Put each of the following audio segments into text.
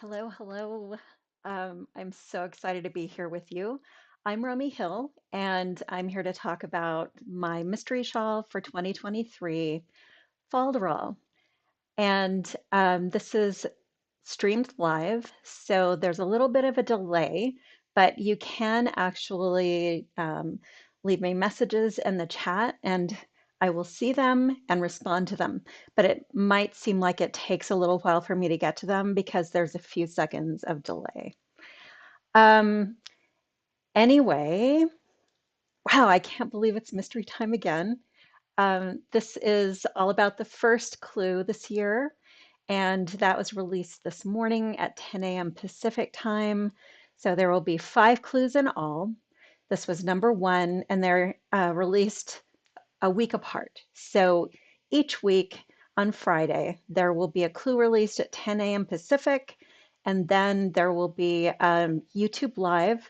Hello, hello. I'm so excited to be here with you. I'm Romy Hill, and I'm here to talk about my mystery shawl for 2023, Falderal. And this is streamed live, so there's a little bit of a delay, but you can actually leave me messages in the chat and I will see them and respond to them. But it might seem like it takes a little while for me to get to them because there's a few seconds of delay. Um, anyway, wow, I can't believe it's mystery time again. This is all about the first clue this year, and that was released this morning at 10 a.m. Pacific time. So there will be 5 clues in all. This was number one, and they're released a week apart. So each week on Friday, there will be a clue released at 10 a.m. Pacific, and then there will be YouTube Live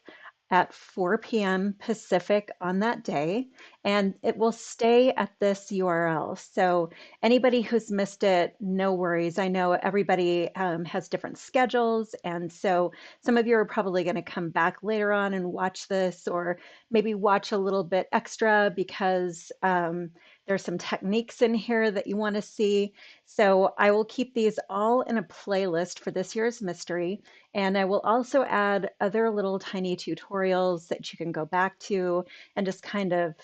at 4 p.m. Pacific on that day, and it will stay at this URL. So anybody who's missed it, no worries. I know everybody has different schedules, and so some of you are probably going to come back later on and watch this, or maybe watch a little bit extra because there's some techniques in here that you want to see. So I will keep these all in a playlist for this year's mystery. And I will also add other little tiny tutorials that you can go back to and just kind of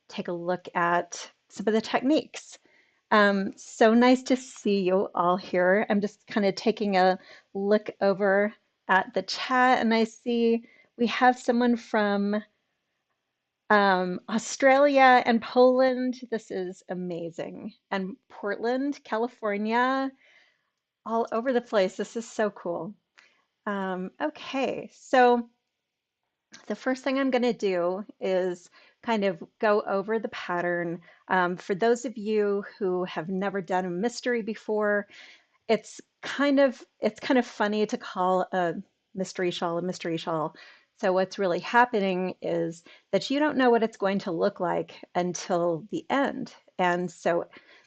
take a look at some of the techniques. So nice to see you all here. I'm just kind of taking a look over at the chat and I see we have someone from Australia and Poland. This is amazing. And Portland, California, all over the place. This is so cool. Okay, so the first thing I'm going to do is kind of go over the pattern. For those of you who have never done a mystery before, it's kind of funny to call a mystery shawl a mystery shawl. So what's really happening is that you don't know what it's going to look like until the end. And so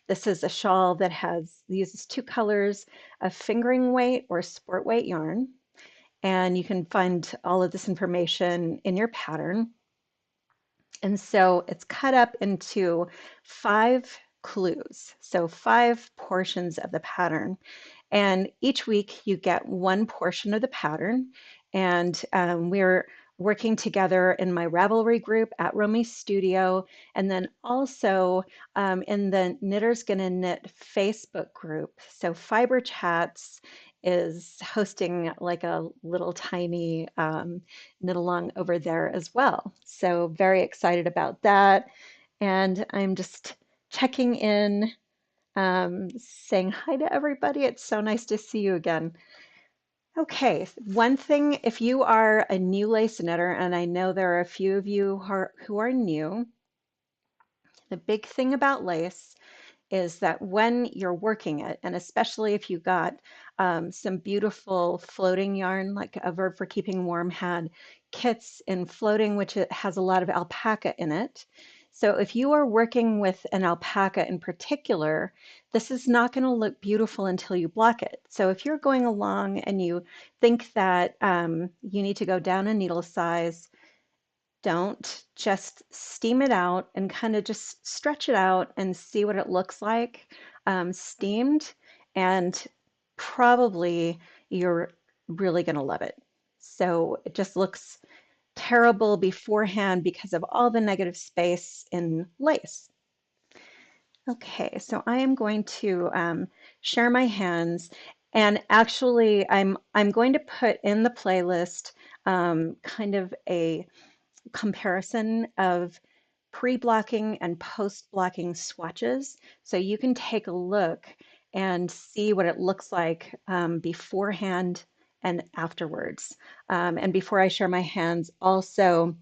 this is a shawl that uses 2 colors of fingering weight or sport weight yarn. And you can find all of this information in your pattern. And so it's cut up into 5 clues, so 5 portions of the pattern. And each week you get one portion of the pattern. And we're working together in my Ravelry group at Romi Studio, and then also in the Knitters Gonna Knit Facebook group. So Fiber Chats is hosting like a little tiny knit along over there as well. So very excited about that. And I'm just checking in, saying hi to everybody. It's so nice to see you again. Okay, one thing, if you are a new lace knitter, and I know there are a few of you who are new, the big thing about lace is that when you're working it, and especially if you got some beautiful floating yarn, like a Verb for Keeping Warm had kits in floating, which it has a lot of alpaca in it. So if you are working with an alpaca in particular, this is not going to look beautiful until you block it. So if you're going along and you think that you need to go down a needle size, don't. Just steam it out and kind of just stretch it out and see what it looks like steamed. And probably you're really going to love it. So it just looks terrible beforehand because of all the negative space in lace. Okay, so I am going to share my hands, and actually I'm going to put in the playlist kind of a comparison of pre-blocking and post-blocking swatches. So you can take a look and see what it looks like beforehand and afterwards. And before I share my hands, also,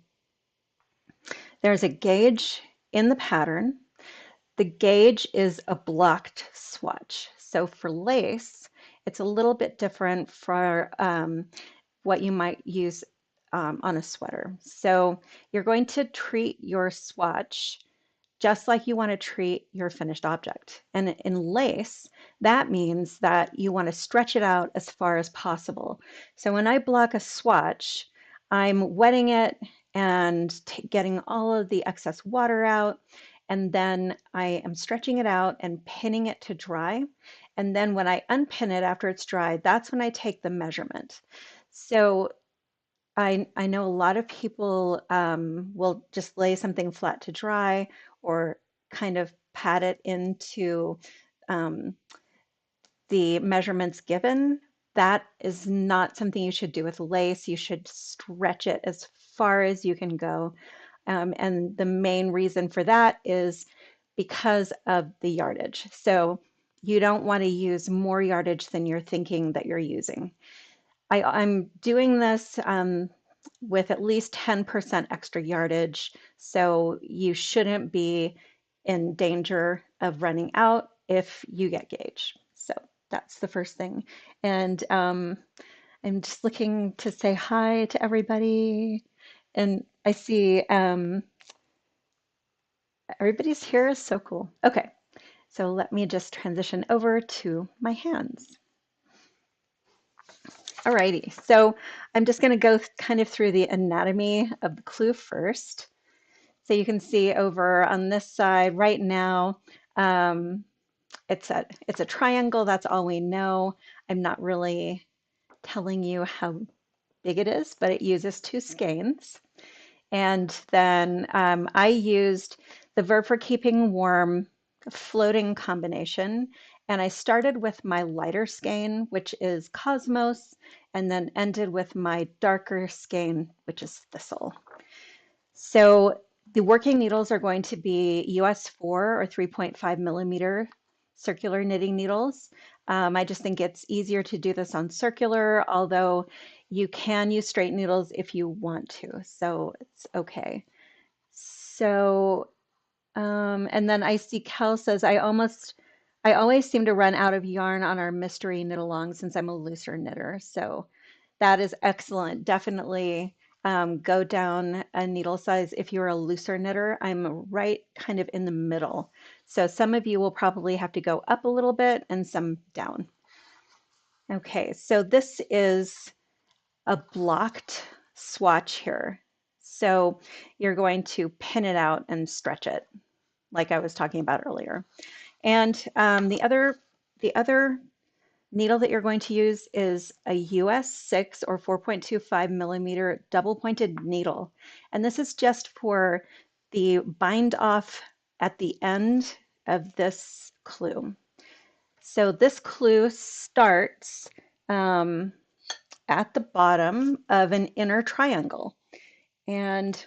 there's a gauge in the pattern. The gauge is a blocked swatch. So for lace, it's a little bit different for what you might use on a sweater. So you're going to treat your swatch just like you want to treat your finished object. And in lace, that means that you want to stretch it out as far as possible. So when I block a swatch, I'm wetting it and getting all of the excess water out. And then I am stretching it out and pinning it to dry. And then when I unpin it after it's dry, that's when I take the measurement. So I know a lot of people will just lay something flat to dry or kind of pat it into um, the measurements given. That is not something you should do with lace. You should stretch it as far as you can go. And the main reason for that is because of the yardage. So you don't want to use more yardage than you're thinking that you're using. I'm doing this with at least 10% extra yardage, so you shouldn't be in danger of running out if you get gauge. So that's the first thing. And I'm just looking to say hi to everybody. And I see everybody's here is so cool. Okay, so let me just transition over to my hands. Alrighty, so I'm just going to go kind of through the anatomy of the clue first. So you can see over on this side right now, um, it's a triangle. That's all we know. I'm not really telling you how big it is, but it uses two skeins. And then I used the verb for keeping warm floating combination. And I started with my lighter skein, which is Cosmos, and then ended with my darker skein, which is Thistle. So the working needles are going to be US 4 or 3.5 millimeter circular knitting needles. I just think it's easier to do this on circular, although you can use straight needles if you want to, so it's okay. So, and then I see Kel says, I always seem to run out of yarn on our mystery knit along since I'm a looser knitter. So that is excellent. Definitely go down a needle size if you're a looser knitter. I'm right kind of in the middle. So some of you will probably have to go up a little bit and some down. Okay, so this is a blocked swatch here. So you're going to pin it out and stretch it like I was talking about earlier. And the other needle that you're going to use is a US 6 or 4.25 millimeter double pointed needle. And this is just for the bind off at the end of this clue. So this clue starts at the bottom of an inner triangle. And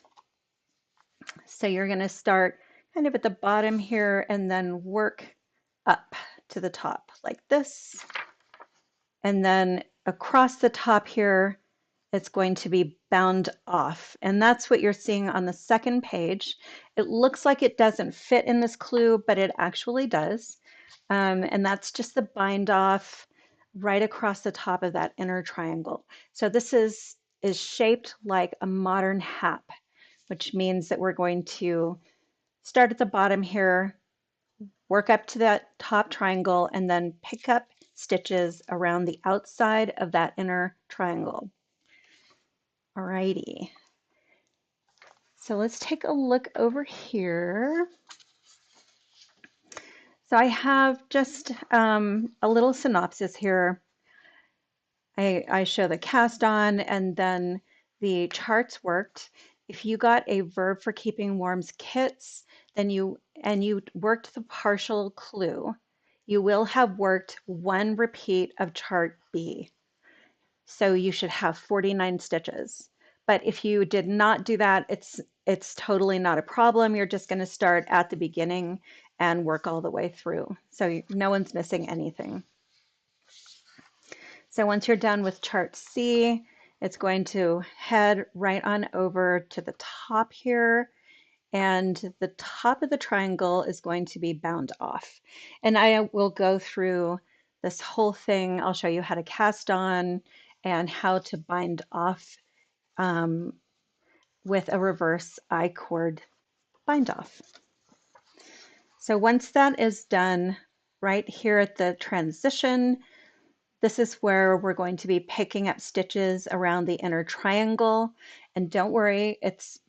so you're going to start kind of at the bottom here and then work up to the top like this. And then across the top here, it's going to be bound off. And that's what you're seeing on the second page. It looks like it doesn't fit in this clue, but it actually does. And that's just the bind off right across the top of that inner triangle. So this is shaped like a modern hap, which means that we're going to start at the bottom here, work up to that top triangle, and then pick up stitches around the outside of that inner triangle. Alrighty. So let's take a look over here. So I have just a little synopsis here. I show the cast on and then the charts worked. If you got a verb for keeping warm's kits, then you worked the partial clue, you will have worked one repeat of chart B. So you should have 49 stitches. But if you did not do that, it's totally not a problem. You're just going to start at the beginning and work all the way through. So no one's missing anything. So once you're done with chart C, it's going to head right on over to the top here, and the top of the triangle is going to be bound off. And I will go through this whole thing. I'll show you how to cast on and how to bind off with a reverse I-cord bind off. So once that is done, right here at the transition, this is where we're going to be picking up stitches around the inner triangle. And don't worry, it's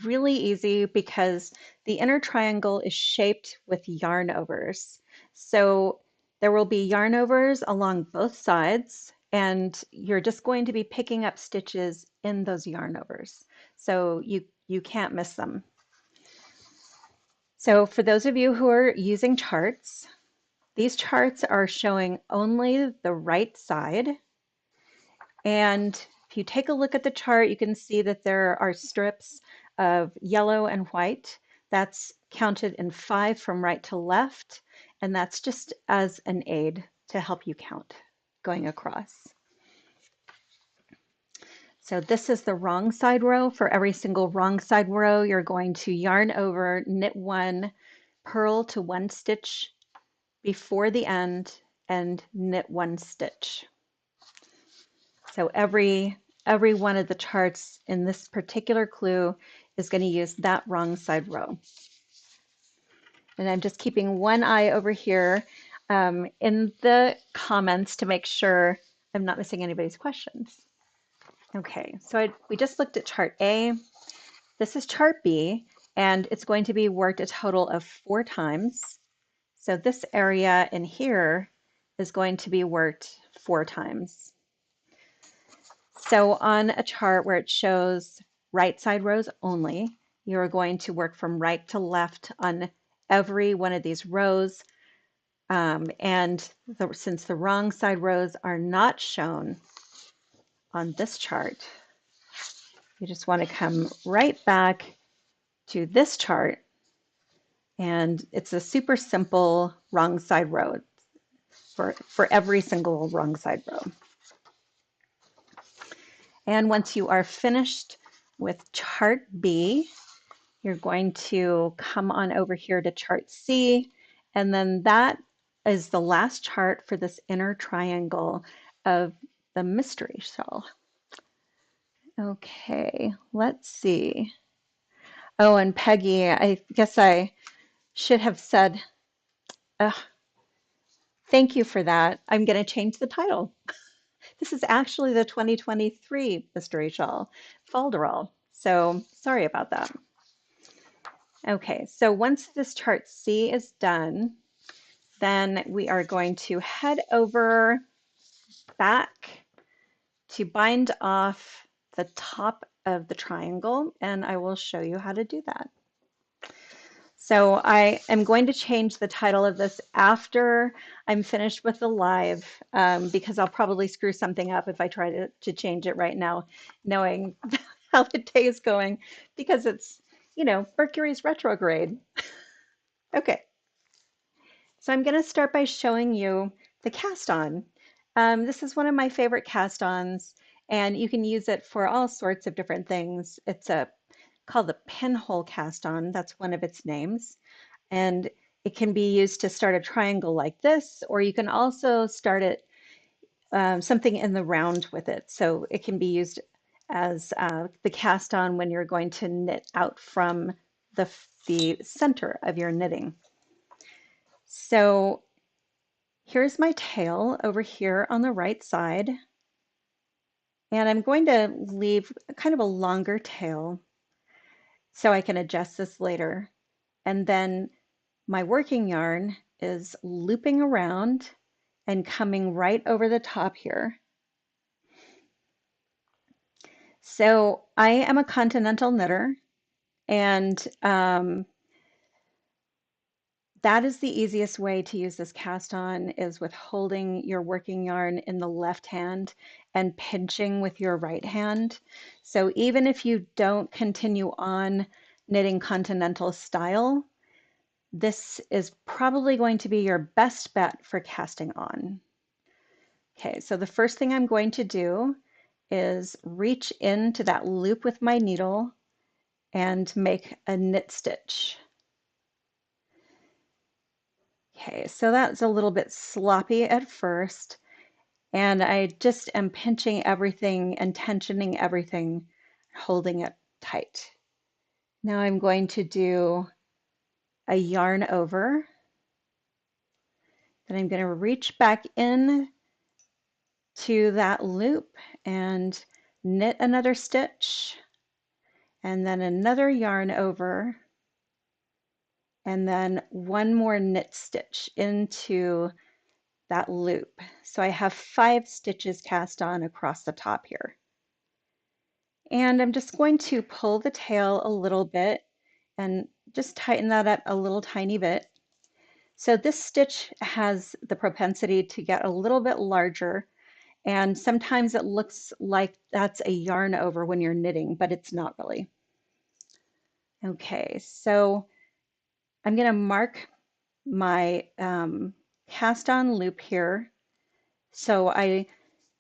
really easy because the inner triangle is shaped with yarn overs. So there will be yarn overs along both sides, and you're just going to be picking up stitches in those yarn overs. So you can't miss them. So for those of you who are using charts, these charts are showing only the right side. And if you take a look at the chart, you can see that there are strips of yellow and white. That's counted in 5 from right to left. And that's just as an aid to help you count going across. So this is the wrong side row. For every single wrong side row, you're going to yarn over, knit 1, purl to 1 stitch before the end, and knit 1 stitch. So every one of the charts in this particular clue is going to use that wrong side row. And I'm just keeping one eye over here in the comments to make sure I'm not missing anybody's questions. Okay, so we just looked at chart A. This is chart B, and it's going to be worked a total of 4 times. So this area in here is going to be worked 4 times. So on a chart where it shows right side rows only, you're going to work from right to left on every one of these rows. Since the wrong side rows are not shown on this chart, you just want to come right back to this chart, and it's a super simple wrong side row for every single wrong side row. And once you are finished with chart B, you're going to come on over here to chart C, and then that is the last chart for this inner triangle of the mystery shawl. Okay, let's see. Oh, and Peggy, I guess I should have said, thank you for that. I'm going to change the title. This is actually the 2023 mystery shawl, Falderal. So sorry about that. Okay, so once this chart C is done, then we are going to head over back to bind off the top of the triangle, and I will show you how to do that. So I am going to change the title of this after I'm finished with the live, because I'll probably screw something up if I try to change it right now, knowing how the day is going, because it's, Mercury's retrograde. Okay. So I'm going to start by showing you the cast on. This is one of my favorite cast ons, and you can use it for all sorts of different things. It's called the pinhole cast on. That's one of its names. And it can be used to start a triangle like this, or you can also start it something in the round with it. So it can be used as the cast on when you're going to knit out from the center of your knitting. So here's my tail over here on the right side. And I'm going to leave kind of a longer tail so I can adjust this later. And then my working yarn is looping around and coming right over the top here. So I am a continental knitter, and that is the easiest way to use this cast on, is with holding your working yarn in the left hand and pinching with your right hand. So even if you don't continue on knitting continental style, this is probably going to be your best bet for casting on. Okay, so the first thing I'm going to do is reach into that loop with my needle and make a knit stitch. Okay, so that's a little bit sloppy at first, and I just am pinching everything and tensioning everything, holding it tight. Now I'm going to do a yarn over. Then I'm going to reach back in to that loop and knit another stitch, and then another yarn over, and then one more knit stitch into that loop. So I have 5 stitches cast on across the top here. And I'm just going to pull the tail a little bit and just tighten that up a little tiny bit. So this stitch has the propensity to get a little bit larger, and sometimes it looks like that's a yarn over when you're knitting, but it's not really. Okay, so I'm going to mark my cast on loop here so I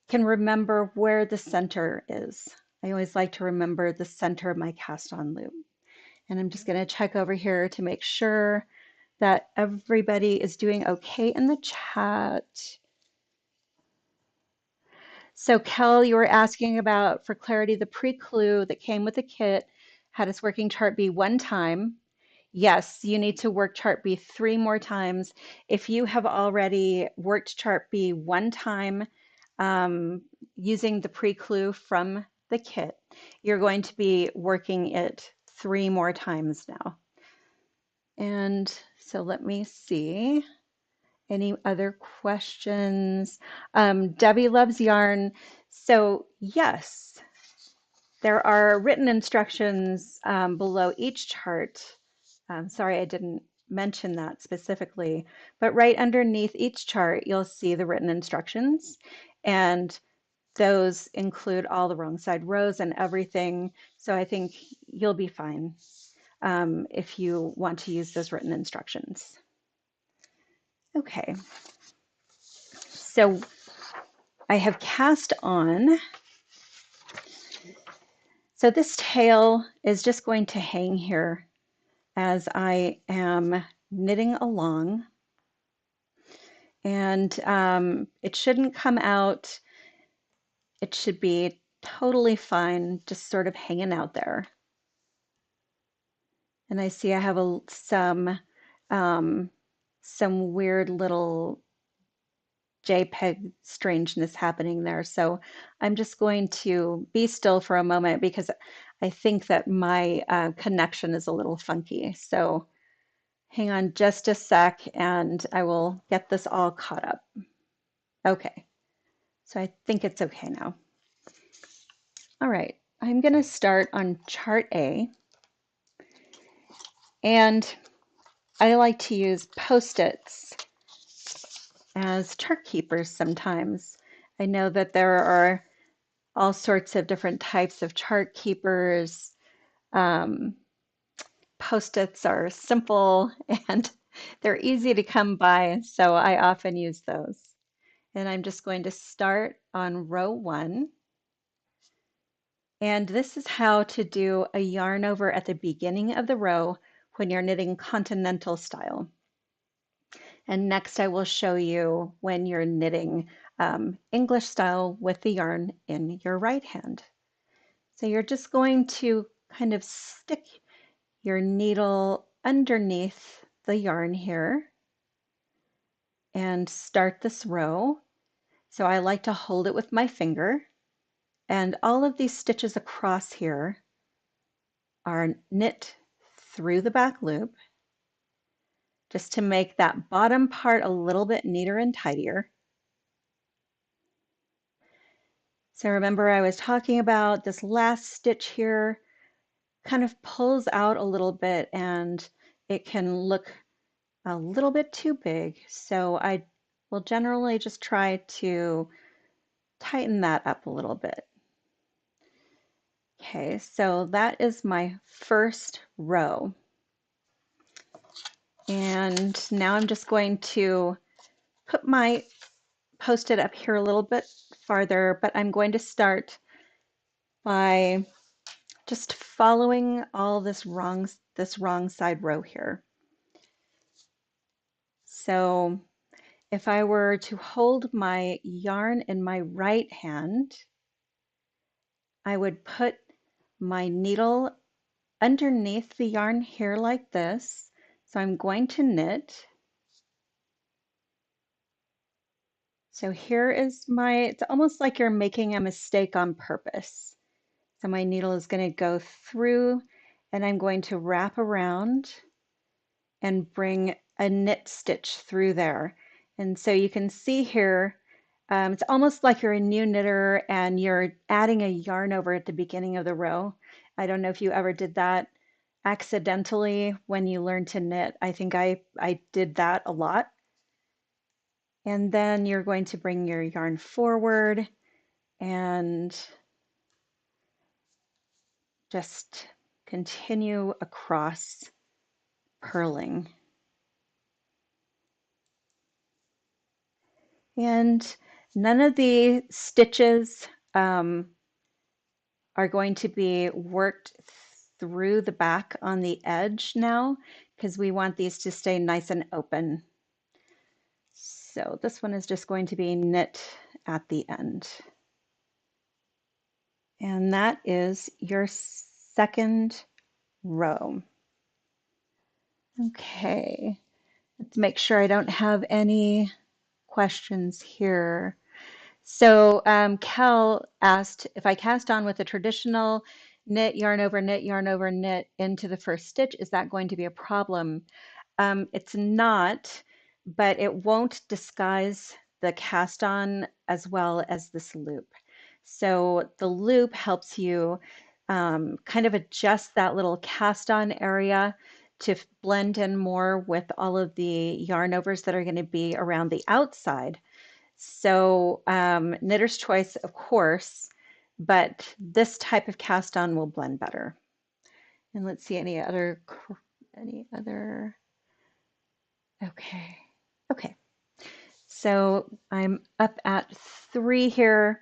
can remember where the center is. I always like to remember the center of my cast on loop. And I'm just going to check over here to make sure that everybody is doing okay in the chat. So Kel, you were asking about, for clarity, the pre-clue that came with the kit had us working chart B 1 time. Yes, you need to work chart B 3 more times. If you have already worked chart B 1 time using the pre-clue from the kit, you're going to be working it 3 more times now. And so let me see. Any other questions? Debbie loves yarn. So yes, there are written instructions below each chart. Sorry, I didn't mention that specifically, but right underneath each chart, you'll see the written instructions, and those include all the wrong side rows and everything. So I think you'll be fine if you want to use those written instructions. Okay, so I have cast on. So this tail is just going to hang here as I am knitting along. And it shouldn't come out. It should be totally fine, just sort of hanging out there. And I see I have some weird little JPEG strangeness happening there. So I'm just going to be still for a moment because I think that my connection is a little funky. So hang on just a sec and I will get this all caught up. Okay, so I think it's okay now. All right, I'm going to start on chart A. And I like to use Post-its as chart keepers sometimes. I know that there are all sorts of different types of chart keepers. Um, Post-its are simple and they're easy to come by, so I often use those. And I'm just going to start on row 1. And this is how to do a yarn over at the beginning of the row when you're knitting continental style. And next I will show you when you're knitting English style with the yarn in your right hand. So you're just going to kind of stick your needle underneath the yarn here and start this row. So I like to hold it with my finger, and all of these stitches across here are knit through the back loop just to make that bottom part a little bit neater and tidier. So remember I was talking about this last stitch here kind of pulls out a little bit and it can look a little bit too big. So I will generally just try to tighten that up a little bit. Okay, so that is my first row. And now I'm just going to put my Post-it up here a little bit farther, but I'm going to start by just following all this wrong side row here. So if I were to hold my yarn in my right hand, I would put my needle underneath the yarn here like this. So I'm going to knit. So here is it's almost like you're making a mistake on purpose. So my needle is going to go through and I'm going to wrap around and bring a knit stitch through there. And so you can see here, it's almost like you're a new knitter and you're adding a yarn over at the beginning of the row. I don't know if you ever did that accidentally when you learned to knit. I think I did that a lot. And then you're going to bring your yarn forward and just continue across purling. And none of the stitches are going to be worked through the back on the edge now because we want these to stay nice and open. So this one is just going to be knit at the end. And that is your second row. Okay, let's make sure I don't have any questions here. So Cal asked if I cast on with a traditional knit, yarn over, knit, yarn over, knit into the first stitch, is that going to be a problem? It's not, but it won't disguise the cast on as well as this loop. So the loop helps you kind of adjust that little cast on area to blend in more with all of the yarn overs that are going to be around the outside. So knitter's choice, of course, but this type of cast on will blend better. And let's see any other, okay. Okay. So I'm up at 3 here.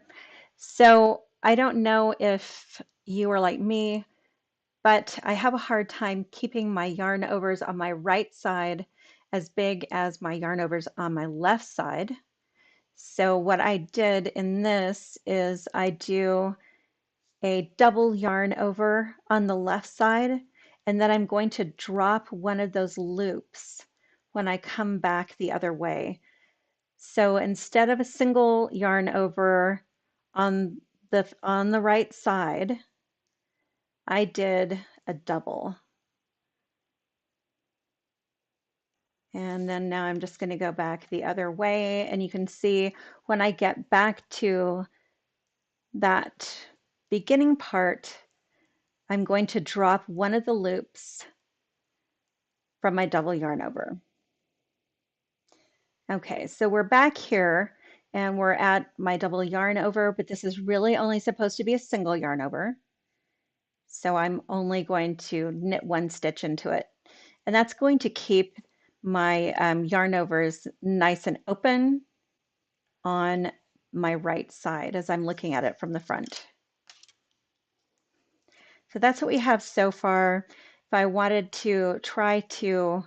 So I don't know if you are like me, but I have a hard time keeping my yarn overs on my right side as big as my yarn overs on my left side. So what I did in this is I do a double yarn over on the left side, and then I'm going to drop one of those loops when I come back the other way. So instead of a single yarn over on the right side, I did a double. And then now I'm just going to go back the other way, and you can see when I get back to that beginning part, I'm going to drop one of the loops from my double yarn over. Okay, so we're back here and we're at my double yarn over, but this is really only supposed to be a single yarn over. So I'm only going to knit one stitch into it. And that's going to keep my yarn overs nice and open on my right side as I'm looking at it from the front. So that's what we have so far. If I wanted to try to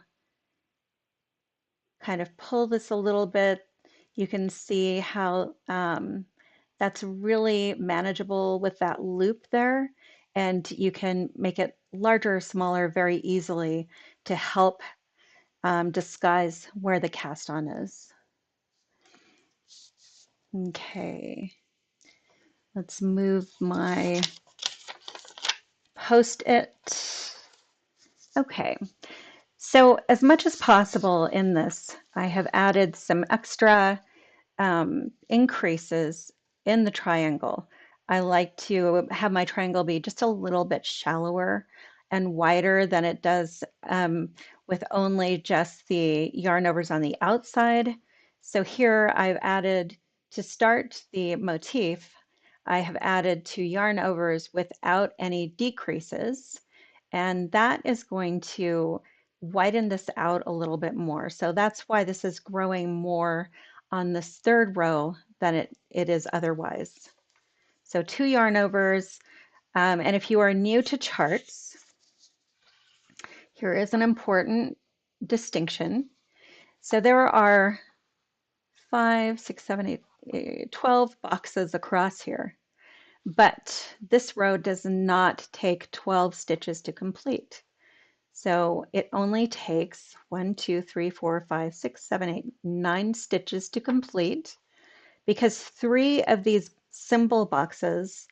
kind of pull this a little bit, you can see how that's really manageable with that loop there. And you can make it larger or smaller very easily to help disguise where the cast on is. Okay, let's move my post-it. Okay, so as much as possible in this, I have added some extra increases in the triangle. I like to have my triangle be just a little bit shallower and wider than it does with only just the yarn overs on the outside. So here I've added, to start the motif, I have added 2 yarn overs without any decreases, and that is going to widen this out a little bit more. So that's why this is growing more on this third row than it is otherwise. So 2 yarn overs, and if you are new to charts, here is an important distinction. So there are 5, 6, 7, 8, 12 boxes across here, but this row does not take 12 stitches to complete. So it only takes 9 stitches to complete because 3 of these symbol boxes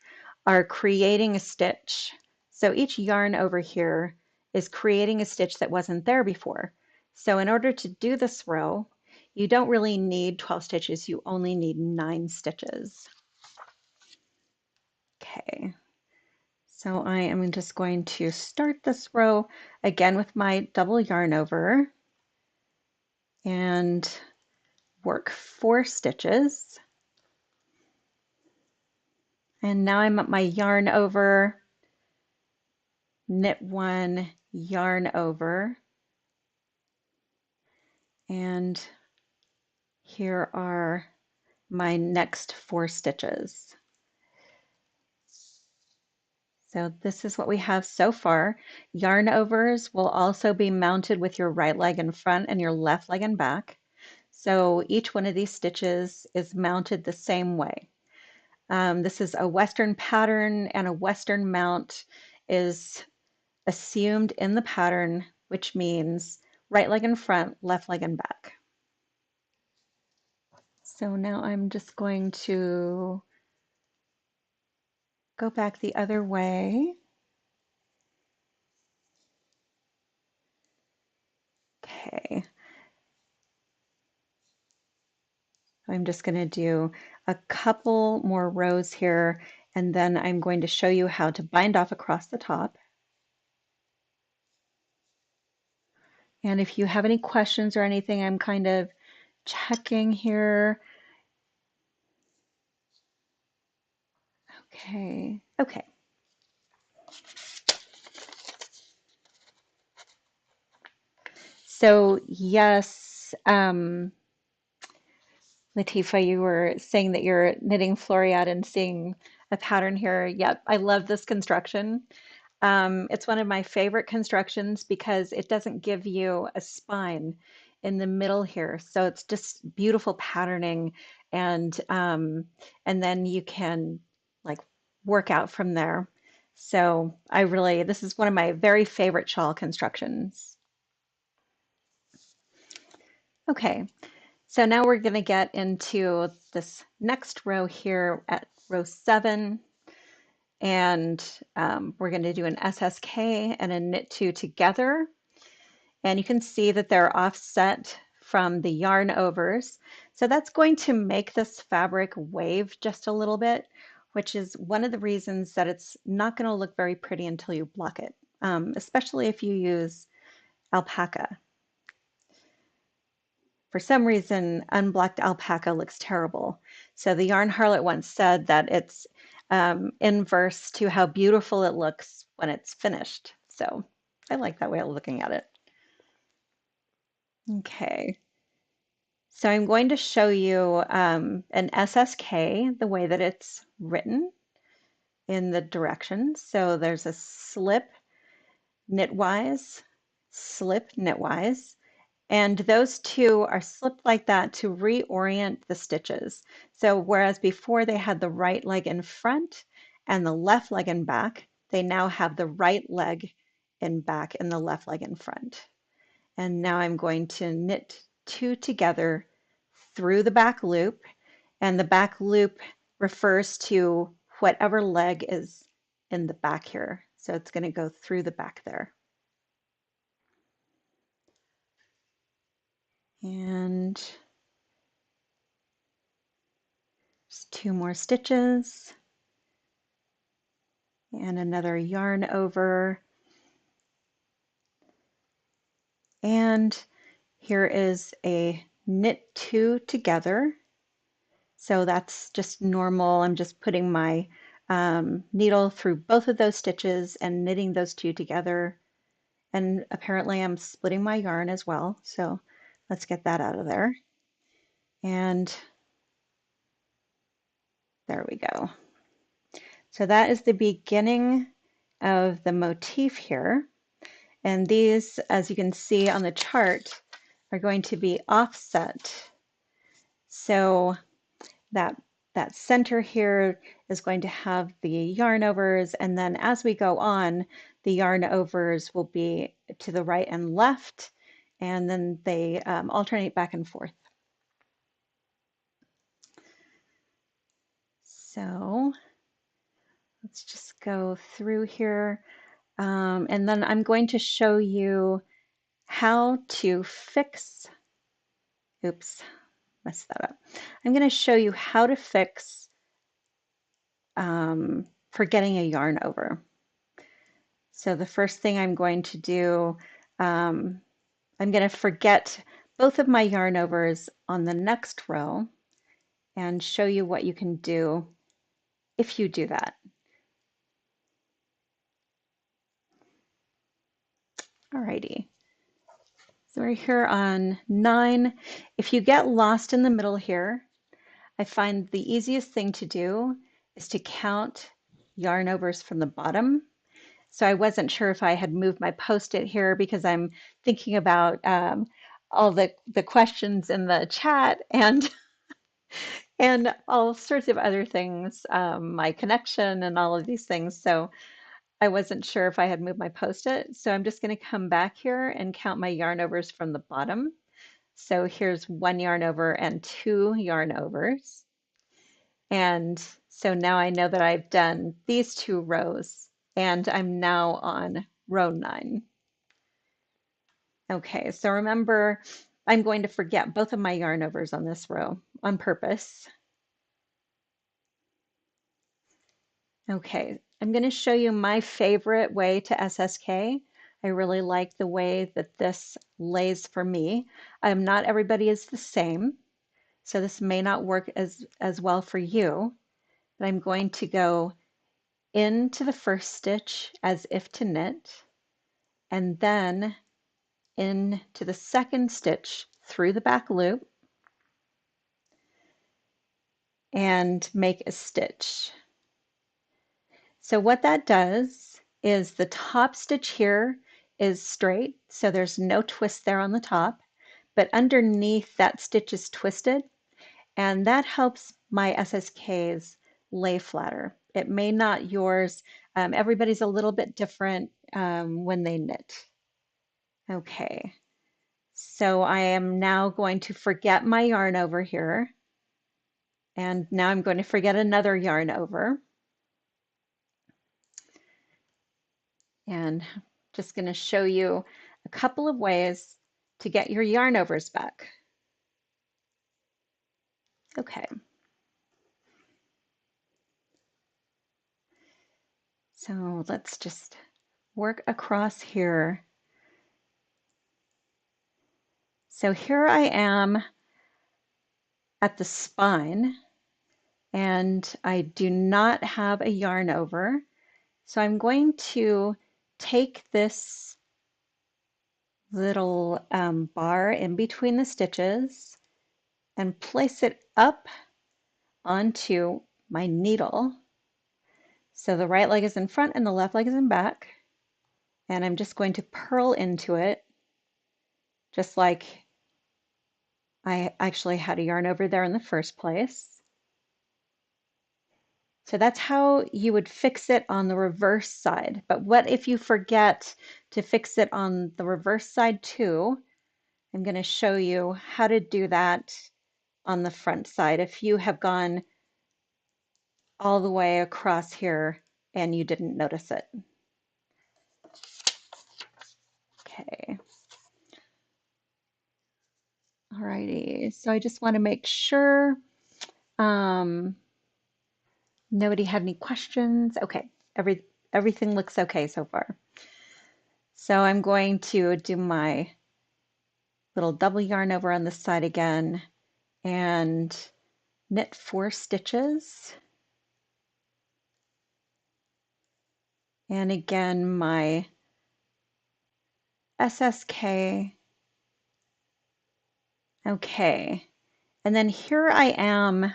are creating a stitch. So each yarn over here is creating a stitch that wasn't there before. So in order to do this row, you don't really need 12 stitches, you only need 9 stitches. Okay, so I am just going to start this row again with my double yarn over and work 4 stitches. And now I'm at my yarn over, knit 1, yarn over, and here are my next 4 stitches. So this is what we have so far. Yarn overs will also be mounted with your right leg in front and your left leg in back. So each one of these stitches is mounted the same way. This is a Western pattern, and a Western mount is assumed in the pattern, which means right leg in front, left leg in back. So now I'm just going to go back the other way. Okay. I'm just going to do a couple more rows here, and then I'm going to show you how to bind off across the top. And if you have any questions or anything, I'm kind of checking here. Okay. Okay. So yes, Latifa, you were saying that you're knitting Floreat and seeing a pattern here. Yep, I love this construction. It's one of my favorite constructions because it doesn't give you a spine in the middle here. So it's just beautiful patterning, and then you can like work out from there. So this is one of my very favorite shawl constructions. Okay, so now we're going to get into this next row here at row 7. And we're going to do an SSK and a knit 2 together. And you can see that they're offset from the yarn overs. So that's going to make this fabric wave just a little bit, which is one of the reasons that it's not going to look very pretty until you block it, especially if you use alpaca. For some reason, unblocked alpaca looks terrible. So the Yarn Harlot once said that it's inverse to how beautiful it looks when it's finished. So I like that way of looking at it. Okay, so I'm going to show you an SSK, the way that it's written in the directions. So there's a slip knitwise, slip knitwise, and those two are slipped like that to reorient the stitches. So whereas before they had the right leg in front and the left leg in back, they now have the right leg in back and the left leg in front. And now I'm going to knit 2 together through the back loop, and the back loop refers to whatever leg is in the back here. So it's going to go through the back there. And just 2 more stitches and another yarn over. And here is a knit 2 together. So that's just normal. I'm just putting my needle through both of those stitches and knitting those 2 together. And apparently I'm splitting my yarn as well. So let's get that out of there. And there we go. So that is the beginning of the motif here. And these, as you can see on the chart, are going to be offset. So that center here is going to have the yarn overs, and then as we go on, the yarn overs will be to the right and left, and then they alternate back and forth. So let's just go through here. And then I'm going to show you how to fix, oops, messed that up. I'm going to show you how to fix forgetting a yarn over. So the first thing I'm going to do, I'm going to forget both of my yarn overs on the next row and show you what you can do if you do that. Alrighty. So we're here on 9. If you get lost in the middle here, I find the easiest thing to do is to count yarn overs from the bottom. So I wasn't sure if I had moved my post-it here because I'm thinking about all the questions in the chat and all sorts of other things, my connection and all of these things. So I wasn't sure if I had moved my post-it. So I'm just going to come back here and count my yarn overs from the bottom. So here's 1 yarn over and 2 yarn overs. And so now I know that I've done these 2 rows and I'm now on row 9. Okay, so remember, I'm going to forget both of my yarn overs on this row on purpose. Okay, I'm going to show you my favorite way to SSK. I really like the way that this lays for me. Not everybody is the same, so this may not work as well for you, but I'm going to go into the first stitch as if to knit, and then into the second stitch through the back loop and make a stitch. So what that does is the top stitch here is straight, so there's no twist there on the top, but underneath that stitch is twisted, and that helps my SSKs lay flatter. It may not yours. Everybody's a little bit different when they knit. Okay, so I am now going to forget my yarn over here, and now I'm going to forget another yarn over. And just going to show you a couple of ways to get your yarn overs back. Okay. So let's just work across here. So here I am at the spine and I do not have a yarn over. So I'm going to take this little bar in between the stitches and place it up onto my needle. So the right leg is in front and the left leg is in back. And I'm just going to purl into it, just like I actually had a yarn over there in the first place. So that's how you would fix it on the reverse side. But what if you forget to fix it on the reverse side too? I'm going to show you how to do that on the front side if you have gone all the way across here and you didn't notice it. Okay. Alrighty, so I just want to make sure nobody had any questions. Okay, everything looks okay so far. So I'm going to do my little double yarn over on this side again and knit 4 stitches. And again, my SSK. Okay, and then here I am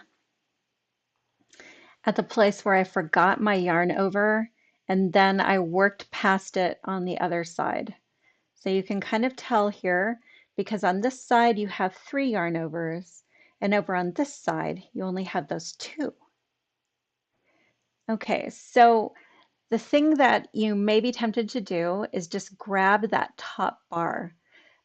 at the place where I forgot my yarn over and then I worked past it on the other side. So you can kind of tell here because on this side you have 3 yarn overs and over on this side you only have those 2. Okay, so The thing that you may be tempted to do is just grab that top bar.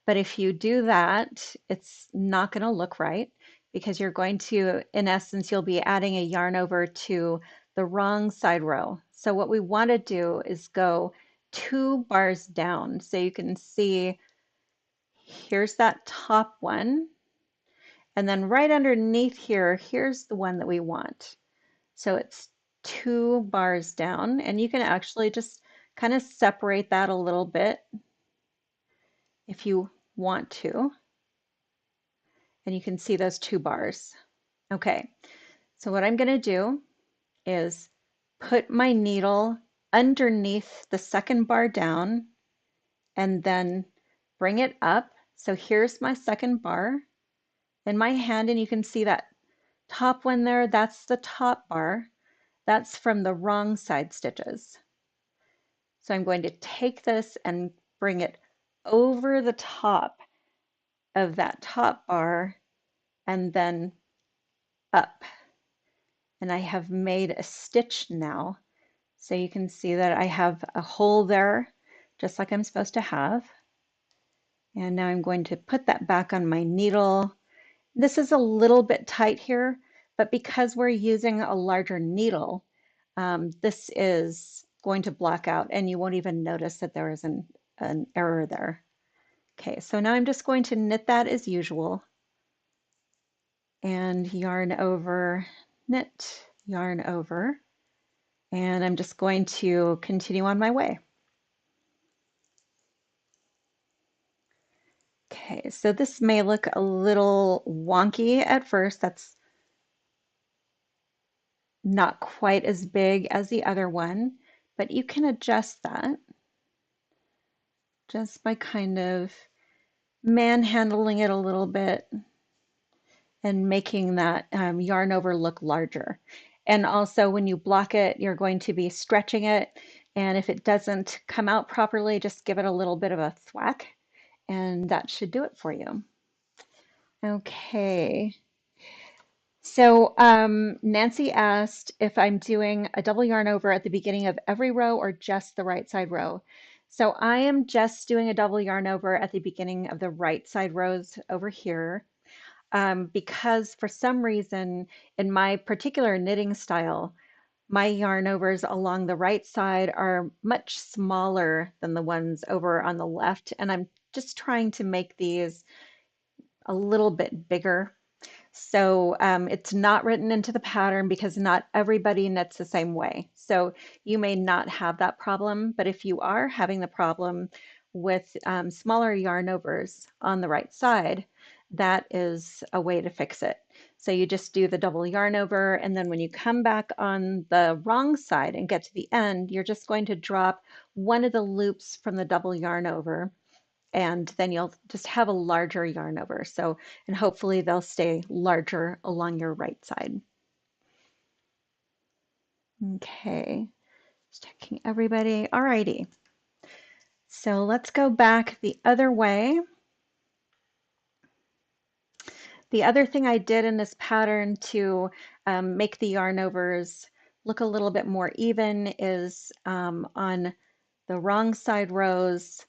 But if you do that, it's not going to look right because you're going to, in essence, you'll be adding a yarn over to the wrong side row. So what we want to do is go 2 bars down. So you can see here's that top one. And then right underneath here, here's the one that we want. So it's 2 bars down, and you can actually just kind of separate that a little bit if you want to. And you can see those 2 bars. Okay, so what I'm going to do is put my needle underneath the second bar down and then bring it up. So here's my second bar in my hand, and you can see that top one there, that's the top bar. That's from the wrong side stitches. So I'm going to take this and bring it over the top of that top bar and then up. And I have made a stitch now. So you can see that I have a hole there, just like I'm supposed to have. And now I'm going to put that back on my needle. This is a little bit tight here, but because we're using a larger needle, this is going to block out and you won't even notice that there is an error there. Okay, so now I'm just going to knit that as usual and yarn over, knit, yarn over, and I'm just going to continue on my way. Okay, so this may look a little wonky at first. That's not quite as big as the other one, but you can adjust that just by kind of manhandling it a little bit and making that yarn over look larger. And also when you block it, you're going to be stretching it. And if it doesn't come out properly, just give it a little bit of a thwack and that should do it for you. Okay. So Nancy asked if I'm doing a double yarn over at the beginning of every row or just the right side row. So I am just doing a double yarn over at the beginning of the right side rows over here. Because for some reason in my particular knitting style, my yarn overs along the right side are much smaller than the ones over on the left. And I'm just trying to make these a little bit bigger. So it's not written into the pattern because not everybody knits the same way. So you may not have that problem, but if you are having the problem with smaller yarn overs on the right side, that is a way to fix it. So you just do the double yarn over, and then when you come back on the wrong side and get to the end, you're just going to drop one of the loops from the double yarn over and then you'll just have a larger yarn over. So, and hopefully they'll stay larger along your right side. Okay, just checking everybody. All righty. So let's go back the other way. The other thing I did in this pattern to make the yarn overs look a little bit more even is on the wrong side rows,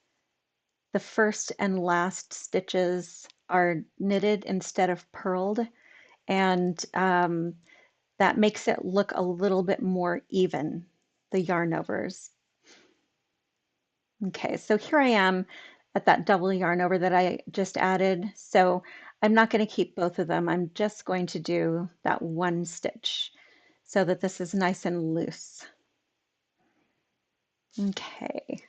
the first and last stitches are knitted instead of purled, and that makes it look a little bit more even, the yarn overs. Okay, so here I am at that double yarn over that I just added. So I'm not going to keep both of them. I'm just going to do that one stitch so that this is nice and loose. Okay.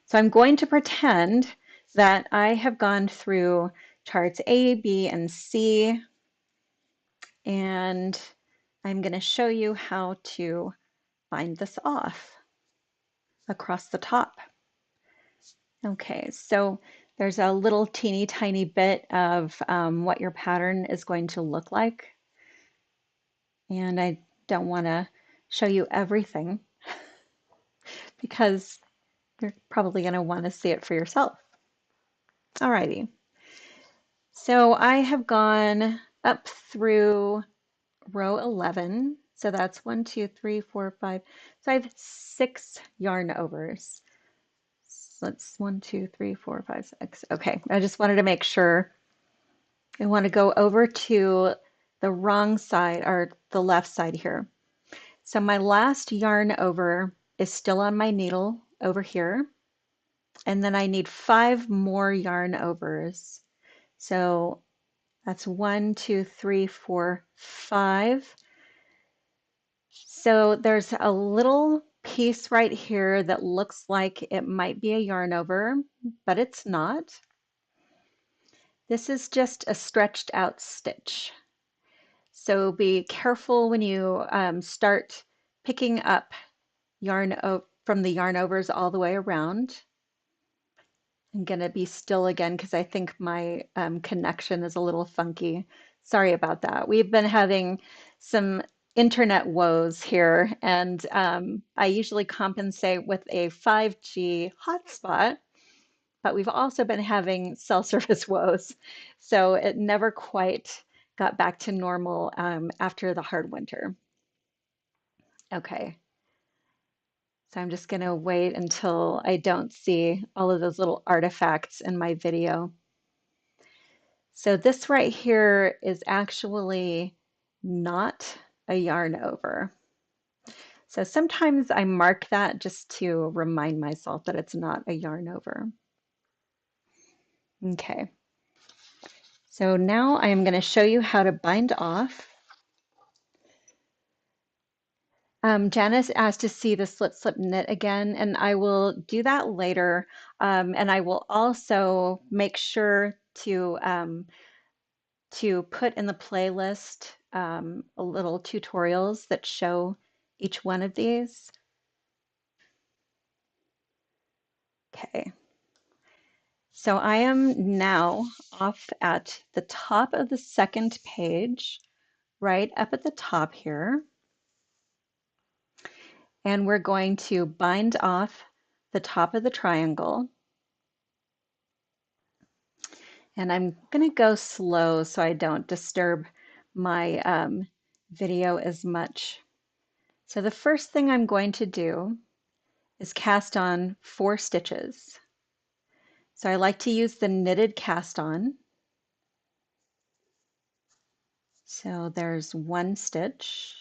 So I'm going to pretend that I have gone through charts A, B, and C, and I'm going to show you how to bind this off across the top. Okay, so there's a little teeny tiny bit of what your pattern is going to look like. And I don't want to show you everything because you're probably going to want to see it for yourself. Alrighty. So I have gone up through row 11. So that's 1, 2, 3, 4, 5. So I have 6 yarn overs. So that's 1, 2, 3, 4, 5, 6. Okay, I just wanted to make sure. I want to go over to the wrong side or the left side here. So my last yarn over is still on my needle over here. And then I need 5 more yarn overs. So that's 1, 2, 3, 4, 5. So there's a little piece right here that looks like it might be a yarn over, but it's not. This is just a stretched out stitch. So be careful when you start picking up from the yarn overs all the way around. I'm going to be still again because I think my connection is a little funky. Sorry about that. We've been having some internet woes here, and I usually compensate with a 5G hotspot, but we've also been having cell service woes. So it never quite got back to normal after the hard winter. Okay, so I'm just going to wait until I don't see all of those little artifacts in my video. So this right here is actually not a yarn over. So sometimes I mark that just to remind myself that it's not a yarn over. Okay. So now I am going to show you how to bind off. Janice asked to see the slip slip knit again, and I will do that later. And I will also make sure to put in the playlist a little tutorials that show each one of these. Okay, so I am now off at the top of the second page, right up at the top here, and we're going to bind off the top of the triangle. And I'm going to go slow so I don't disturb my video as much. So the first thing I'm going to do is cast on 4 stitches. So I like to use the knitted cast on. So there's 1 stitch.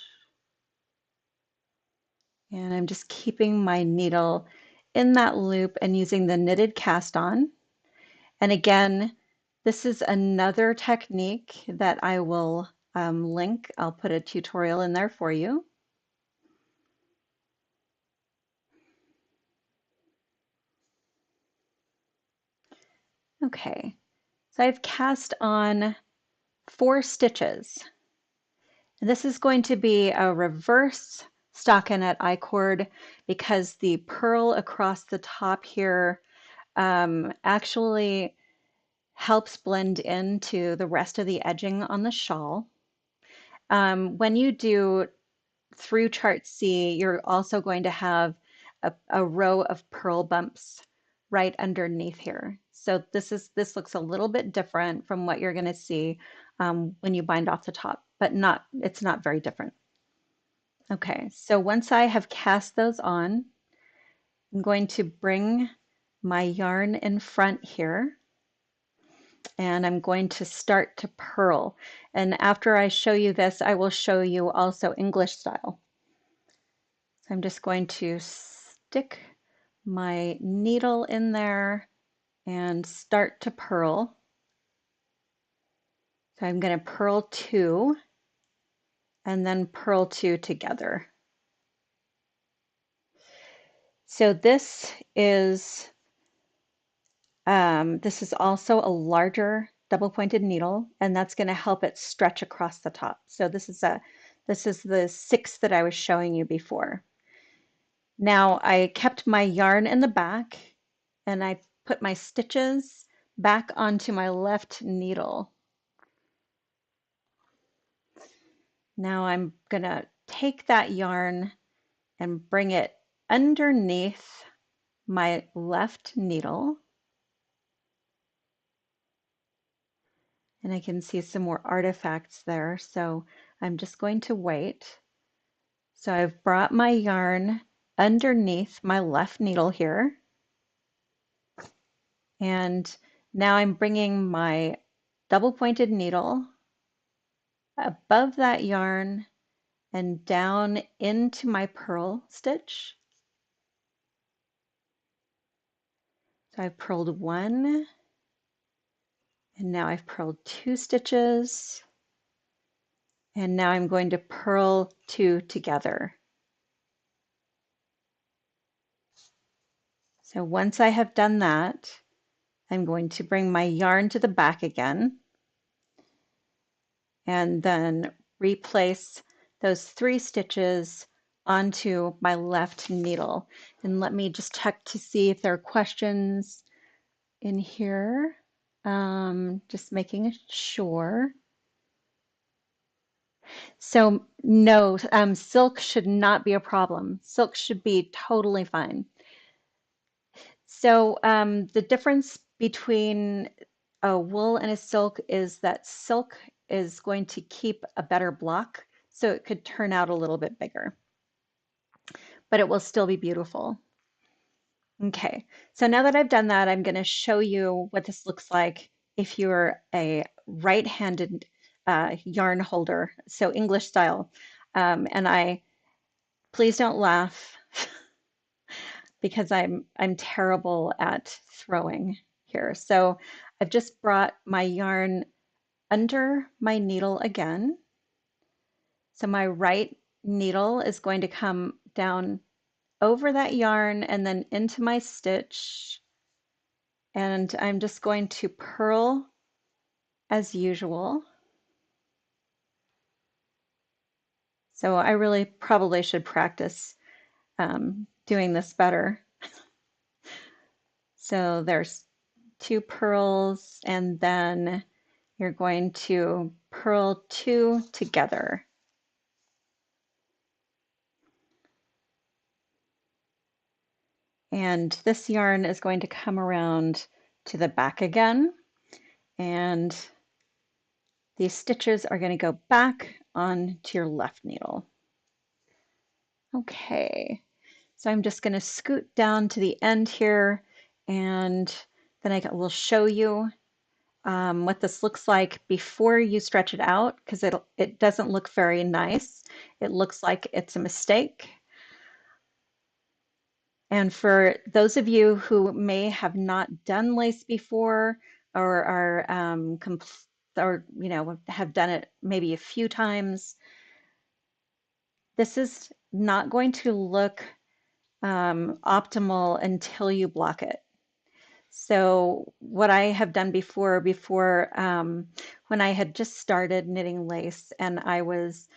And I'm just keeping my needle in that loop and using the knitted cast on. And again, this is another technique that I will link. I'll put a tutorial in there for you. Okay, so I've cast on 4 stitches. And this is going to be a reverse stockinette I-cord because the purl across the top here actually helps blend into the rest of the edging on the shawl. When you do through chart C, you're also going to have a row of purl bumps right underneath here. So this looks a little bit different from what you're going to see when you bind off the top, but it's not very different. Okay, so once I have cast those on, I'm going to bring my yarn in front here and I'm going to start to purl. And after I show you this, I will show you also English style. So I'm just going to stick my needle in there and start to purl. So I'm going to purl 2 and then purl 2 together. So this is also a larger double pointed needle, and that's going to help it stretch across the top. So this is the 6 that I was showing you before. Now I kept my yarn in the back and I put my stitches back onto my left needle. Now I'm gonna take that yarn and bring it underneath my left needle. And I can see some more artifacts there, so I'm just going to wait. So I've brought my yarn underneath my left needle here, and now I'm bringing my double pointed needle above that yarn and down into my purl stitch. So I've purled one, and now I've purled two stitches, and now I'm going to purl two together. So once I have done that, I'm going to bring my yarn to the back again and then replace those three stitches onto my left needle. And let me just check to see if there are questions in here. Just making sure. So no, silk should not be a problem. Silk should be totally fine. So the difference between a wool and a silk is that silk is going to keep a better block, so it could turn out a little bit bigger, but it will still be beautiful. Okay, so now that I've done that, I'm going to show you what this looks like if you're a right-handed yarn holder, so English style. Please don't laugh because I'm terrible at throwing here. So I've just brought my yarn under my needle again. So my right needle is going to come down over that yarn and then into my stitch. And I'm just going to purl as usual. So I really probably should practice doing this better. So there's two purls, and then you're going to purl two together. And this yarn is going to come around to the back again, and these stitches are going to go back onto your left needle. Okay, so I'm just going to scoot down to the end here, and then I will show you what this looks like before you stretch it out, because it doesn't look very nice. It looks like it's a mistake. And for those of you who may have not done lace before or are or have done it maybe a few times, this is not going to look optimal until you block it. So what I have done before when I had just started knitting lace and I was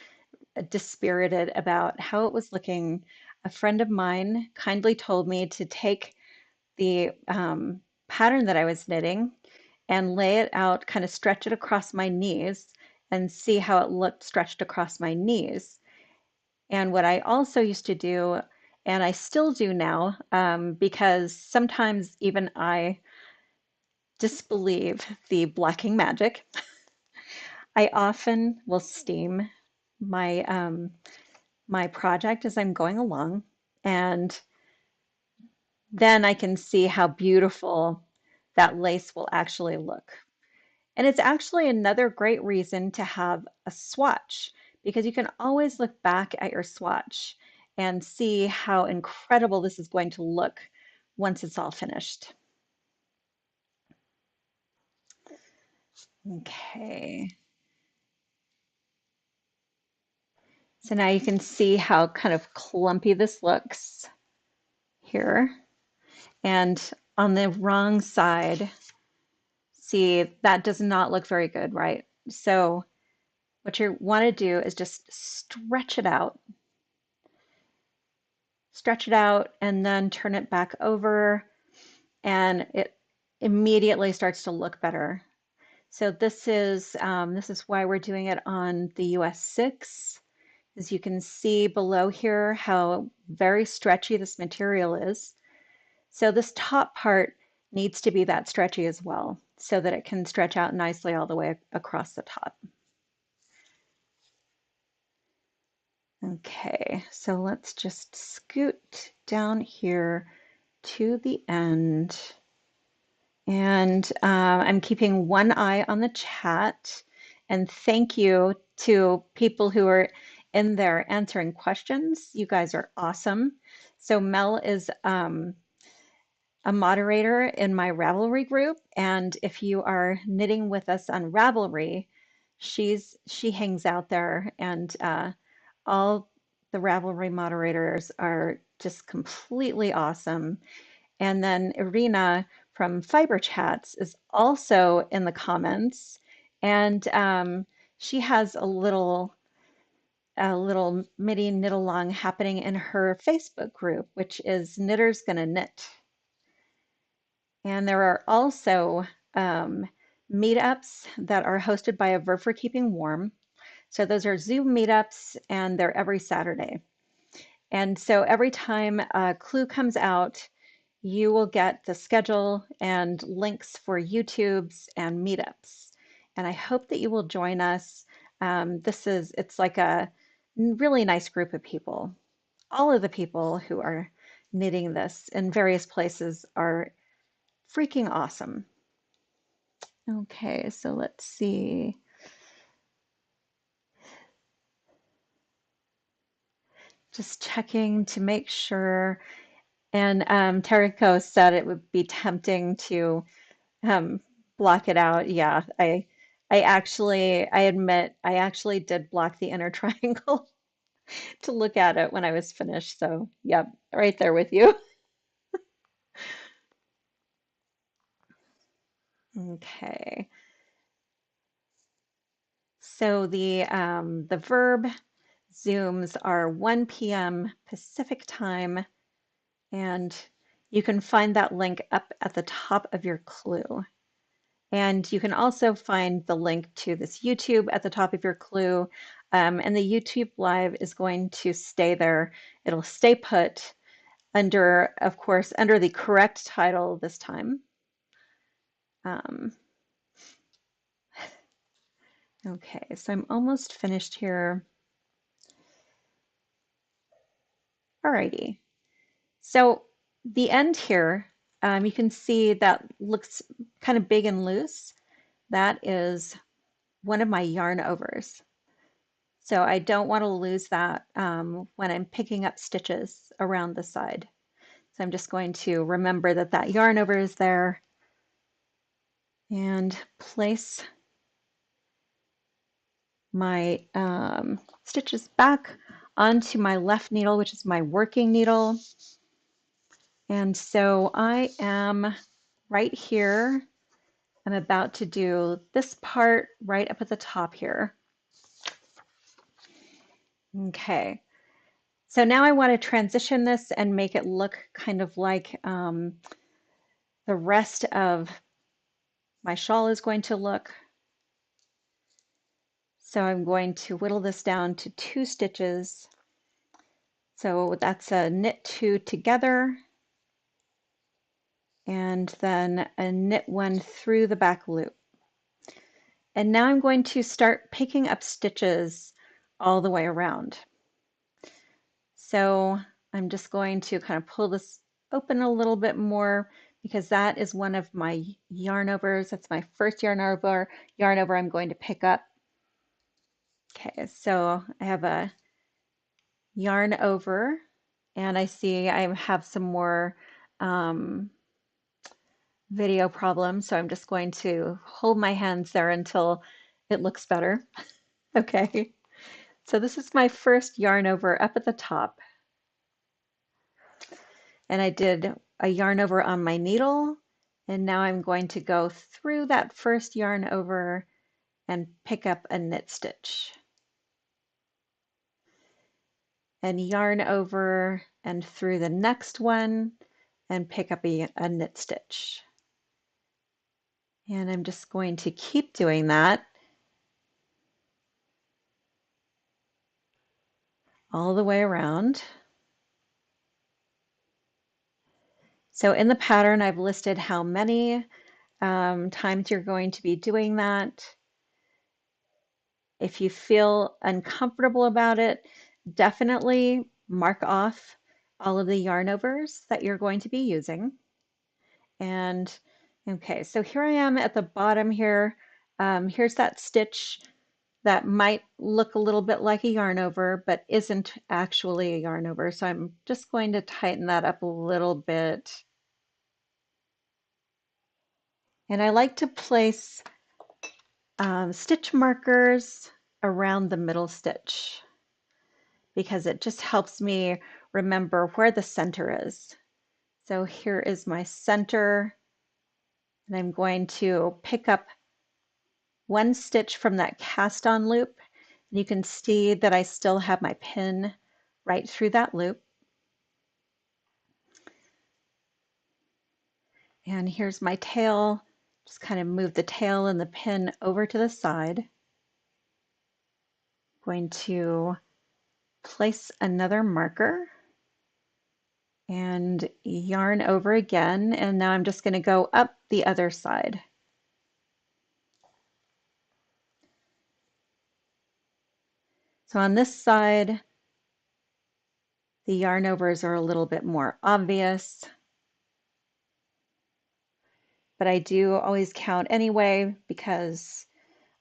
dispirited about how it was looking, a friend of mine kindly told me to take the pattern that I was knitting and lay it out, kind of stretch it across my knees and see how it looked stretched across my knees. And what I also used to do, and I still do now, because sometimes even I disbelieve the blocking magic, I often will steam my project as I'm going along, and then I can see how beautiful that lace will actually look. And it's actually another great reason to have a swatch, because you can always look back at your swatch and see how incredible this is going to look once it's all finished. Okay. So now you can see how kind of clumpy this looks here. And on the wrong side, see, that does not look very good, right? So what you want to do is just stretch it out, and then turn it back over, and it immediately starts to look better. So this is why we're doing it on the US 6. As you can see below here how very stretchy this material is. So this top part needs to be that stretchy as well, so that it can stretch out nicely all the way across the top. Okay, so let's just scoot down here to the end. And I'm keeping one eye on the chat. And thank you to people who are in there answering questions. You guys are awesome. So Mel is a moderator in my Ravelry group, and if you are knitting with us on Ravelry, she hangs out there, and all the Ravelry moderators are just completely awesome. And then Irina from Fiber Chats is also in the comments, and she has a little mini knit along happening in her Facebook group, which is Knitters Gonna Knit. And there are also um, meetups that are hosted by a Verb for Keeping Warm. So those are Zoom meetups, and they're every Saturday. And so every time a clue comes out, you will get the schedule and links for YouTubes and meetups. And I hope that you will join us. It's like a really nice group of people. All of the people who are knitting this in various places are freaking awesome. Okay, so let's see. Just checking to make sure. And Tariko said it would be tempting to um, block it out. Yeah, I admit, I actually did block the inner triangle to look at it when I was finished. So, yep, right there with you. Okay. So the verb Zooms are 1 p.m. Pacific time, and you can find that link up at the top of your clue. And you can also find the link to this YouTube at the top of your clue. And the YouTube live is going to stay there. It'll stay put under, of course, under the correct title this time. Um, okay, so I'm almost finished here. Alrighty. So the end here, you can see that looks kind of big and loose. That is one of my yarn overs. So I don't want to lose that when I'm picking up stitches around the side. So I'm just going to remember that that yarn over is there and place my stitches back onto my left needle, which is my working needle. And so I am right here. I'm about to do this part right up at the top here. Okay. So now I want to transition this and make it look kind of like the rest of my shawl is going to look. So I'm going to whittle this down to 2 stitches. So that's a knit 2 together, and then a knit 1 through the back loop. And now I'm going to start picking up stitches all the way around. So I'm just going to kind of pull this open a little bit more because that is one of my yarn overs. That's my first yarn over I'm going to pick up. Okay, so I have a yarn over, and I see I have some more video problems, so I'm just going to hold my hands there until it looks better. Okay, so this is my first yarn over up at the top, and I did a yarn over on my needle, and now I'm going to go through that first yarn over and pick up a knit stitch. And yarn over and through the next one and pick up a knit stitch. And I'm just going to keep doing that all the way around. So in the pattern, I've listed how many times you're going to be doing that. If you feel uncomfortable about it, definitely mark off all of the yarn overs that you're going to be using. And okay, so here I am at the bottom here. Here's that stitch that might look a little bit like a yarn over, but isn't actually a yarn over. So I'm just going to tighten that up a little bit. And I like to place stitch markers around the middle stitch because it just helps me remember where the center is. So here is my center, and I'm going to pick up one stitch from that cast on loop. And you can see that I still have my pin right through that loop. And here's my tail. Just kind of move the tail and the pin over to the side. Going to place another marker and yarn over again. And now I'm just going to go up the other side. So on this side, the yarn overs are a little bit more obvious, but I do always count anyway because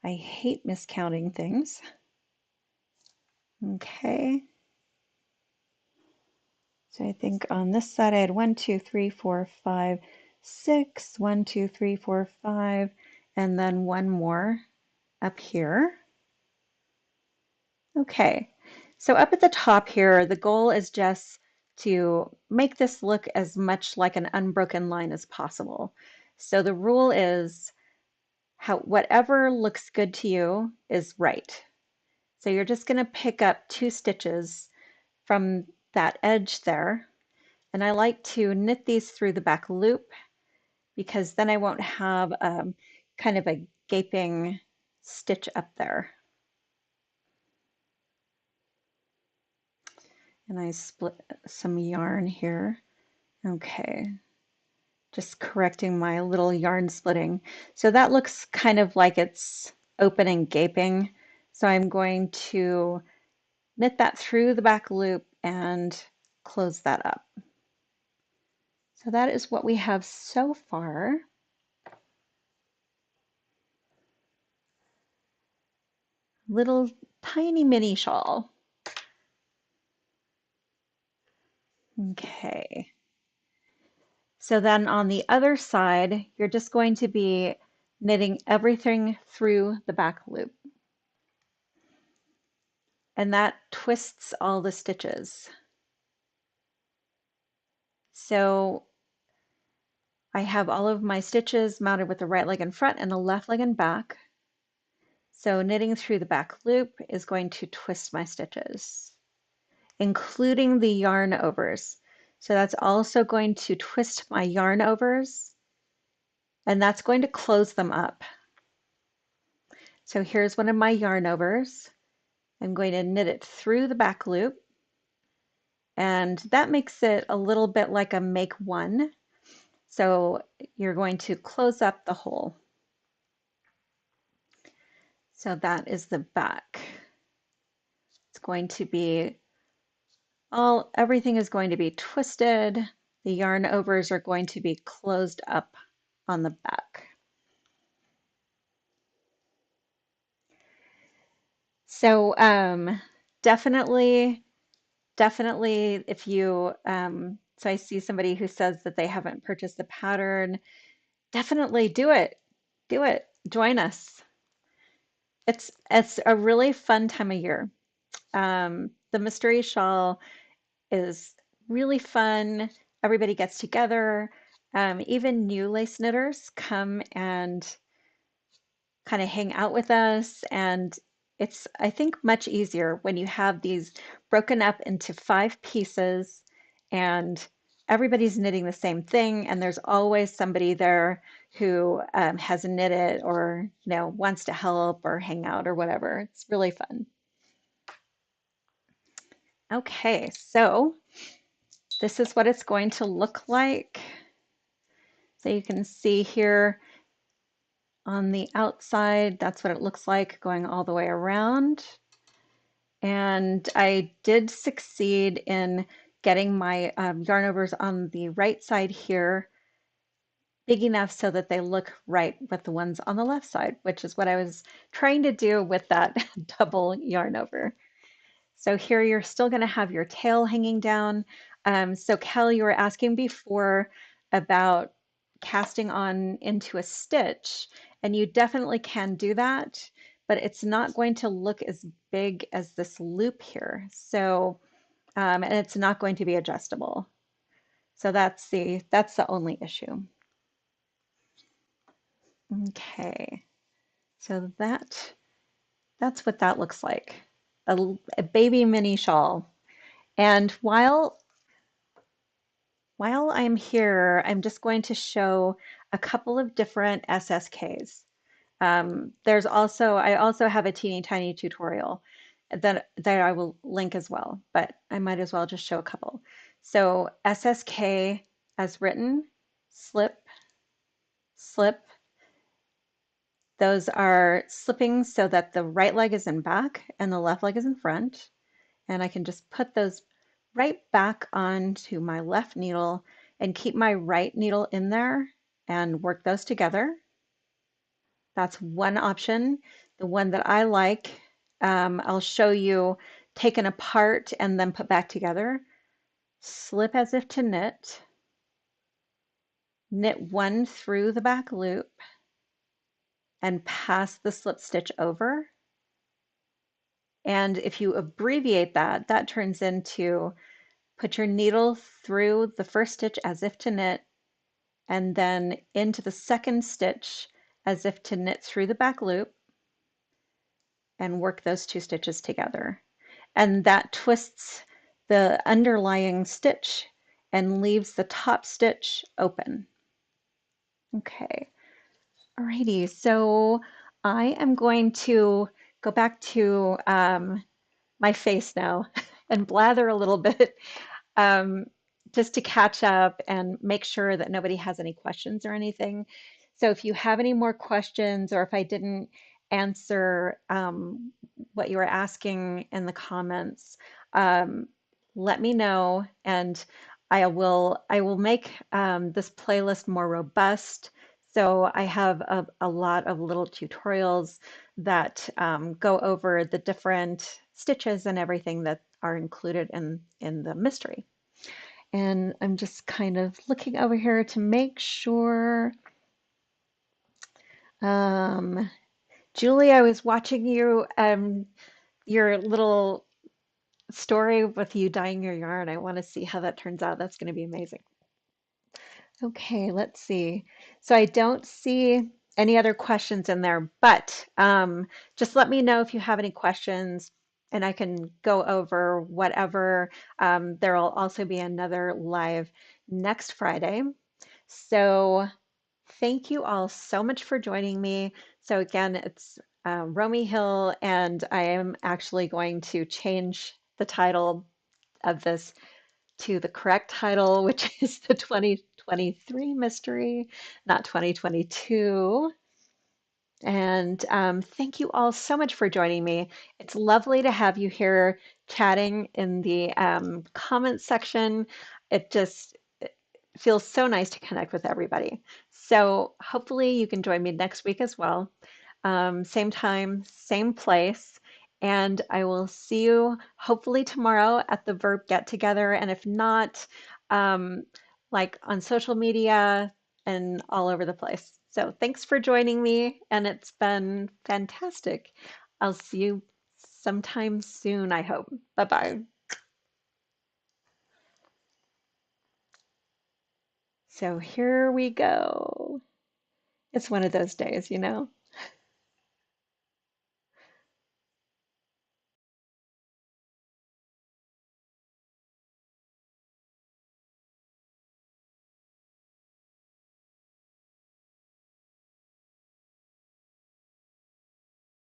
I hate miscounting things. Okay. So I think on this side I had 1, 2, 3, 4, 5, 6, 1, 2, 3, 4, 5, and then one more up here. Okay, so up at the top here, the goal is just to make this look as much like an unbroken line as possible. So the rule is whatever looks good to you is right. So you're just going to pick up 2 stitches from that edge there. And I like to knit these through the back loop because then I won't have kind of a gaping stitch up there. And I split some yarn here. Okay, just correcting my little yarn splitting. So that looks kind of like it's open and gaping. So I'm going to knit that through the back loop and close that up. So that is what we have so far. Little tiny mini shawl. Okay. So then on the other side, you're just going to be knitting everything through the back loop. And that twists all the stitches. So I have all of my stitches mounted with the right leg in front and the left leg in back. So knitting through the back loop is going to twist my stitches, including the yarn overs. So that's also going to twist my yarn overs, and that's going to close them up. So here's one of my yarn overs. I'm going to knit it through the back loop, and that makes it a little bit like a make one. So you're going to close up the hole. So that is the back. It's going to be everything is going to be twisted. The yarn overs are going to be closed up on the back. So definitely if you, so I see somebody who says that they haven't purchased the pattern, definitely do it. Do it. Join us. It's a really fun time of year. The mystery shawl is really fun. Everybody gets together. Even new lace knitters come and kind of hang out with us. And it's, I think, much easier when you have these broken up into 5 pieces and everybody's knitting the same thing. And there's always somebody there who has knitted or, wants to help or hang out or whatever. It's really fun. Okay, so this is what it's going to look like. So you can see here on the outside, that's what it looks like going all the way around. And I did succeed in getting my yarn overs on the right side here big enough so that they look right with the ones on the left side, which is what I was trying to do with that double yarn over. So here you're still going to have your tail hanging down. So Kel, you were asking before about casting on into a stitch, and you definitely can do that, but it's not going to look as big as this loop here. So, and it's not going to be adjustable. So that's the only issue. Okay, so that's what that looks like. A baby mini shawl. And while I'm here, I'm just going to show a couple of different SSKs. I also have a teeny tiny tutorial that I will link as well, but I might as well just show a couple. So SSK as written, slip, slip. Those are slipping so that the right leg is in back and the left leg is in front. And I can just put those right back onto my left needle and keep my right needle in there and work those together. That's one option. The one that I like, I'll show you taken apart and then put back together. Slip as if to knit, knit one through the back loop and pass the slip stitch over. And if you abbreviate that, that turns into put your needle through the first stitch as if to knit, and then into the second stitch as if to knit through the back loop and work those two stitches together. And that twists the underlying stitch and leaves the top stitch open. Okay, alrighty, so I am going to go back to my face now and blather a little bit um, just to catch up and make sure that nobody has any questions or anything. So if you have any more questions or if I didn't answer what you were asking in the comments, um, let me know and I will make this playlist more robust. So I have a lot of little tutorials that go over the different stitches and everything that are included in the mystery. And I'm just kind of looking over here to make sure. Um, Julie, I was watching your little story with you dyeing your yarn. I want to see how that turns out. That's going to be amazing. Okay, let's see. So I don't see any other questions in there, but just let me know if you have any questions and I can go over whatever. There will also be another live next Friday. So thank you all so much for joining me. So again, it's Romy Hill, and I am actually going to change the title of this to the correct title, which is the 2023 mystery, not 2022. And thank you all so much for joining me. It's lovely to have you here chatting in the comments section. It just feels so nice to connect with everybody. So hopefully you can join me next week as well. Same time, same place. And I will see you hopefully tomorrow at the Verb Get Together. And if not, um, like on social media and all over the place. So thanks for joining me, and it's been fantastic. I'll see you sometime soon, I hope. Bye bye. So here we go. It's one of those days, you know?